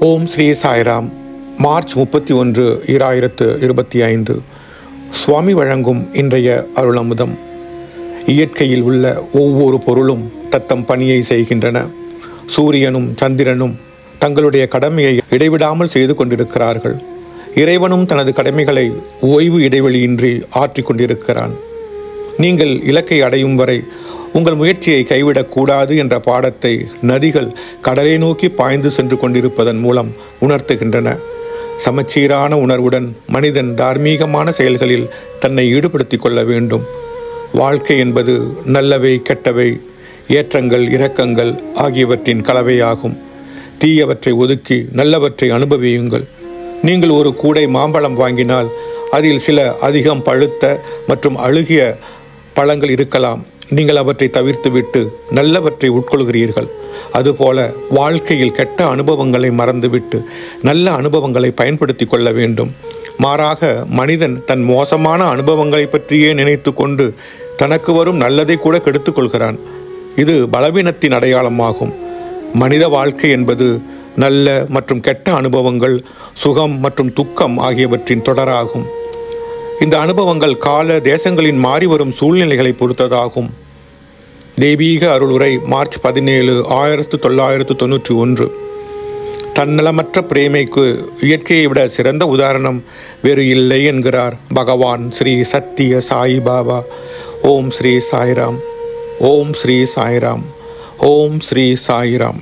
ஓம் Sri Sairam. March 31, 2025. சுவாமி வழங்கும் இன்றைய அருளமுதம். இயற்கையில் உள்ள ஒவ்வொரு பொருளும் தத்தம் பணியை செய்கின்றன. சூரியனும் சந்திரனும் தங்களுடைய கடமையை இடைவிடாமல் செய்து கொண்டிருக்கிறார்கள். இறைவனும் தனது கடமைகளை ஓய்வு இடைவெளியின்றி ஆற்றிக் கொண்டிருக்கிறான். நீங்கள் இலக்கை அடையும் வரை உங்கள் முயற்சியை கைவிடக்கூடாது என்ற பாடத்தை நதிகள் கடலை நோக்கி பாய்ந்து சென்று கொண்டிருப்பதன் மூலம் உணர்த்துகின்றன. சமச்சீரான உணர்வுடன் மனிதன் தார்மீகமான செயல்களில் தன்னை ஈடுபடுத்திக் கொள்ள வேண்டும். வாழ்க்கை என்பது நல்லவை கெட்டவை, ஏற்றங்கள் இரக்கங்கள் ஆகியவற்றின் கலவையாகும். தீயவற்றை ஒதுக்கி நல்லவற்றை அனுபவியுங்கள். நீங்கள் ஒரு கூடை மாம்பழம் வாங்கினால் அதில் சில அதிகம் பழுத்த மற்றும் அழுகிய பழங்கள் இருக்கலாம். நீங்கள் அவற்றை தவிர்த்துவிட்டு நல்லவற்றை உட்கொள்கிறீர்கள். அதுபோல வாழ்க்கையில் கெட்ட அனுபவங்களை மறந்துவிட்டு நல்ல அனுபவங்களை பயன்படுத்தி கொள்ள வேண்டும். மாறாக மனிதன் தன் மோசமான அனுபவங்களை பற்றியே நினைத்து கொண்டு தனக்கு வரும் நல்லதை கூட கெடுத்துக் கொள்கிறான். இது பலவீனத்தின் அடையாளமாகும். மனித வாழ்க்கை என்பது நல்ல மற்றும் கெட்ட அனுபவங்கள், சுகம் மற்றும் துக்கம் ஆகியவற்றின் தொடராகும். இந்த அனுபவங்கள் கால தேசங்களின் மாறி வரும் சூழ்நிலைகளை பொறுத்ததாகும். தெய்வீக அருளுரை மார்ச் 17, 1991. தன்னலமற்ற பிரேமைக்கு இயற்கையை விட சிறந்த உதாரணம் வேறு இல்லை என்கிறார் பகவான் ஸ்ரீ சத்திய சாய் பாபா. ஓம் ஸ்ரீ சாய்ராம். ஓம் ஸ்ரீ சாய்ராம். ஓம் ஸ்ரீ சாய்ராம்.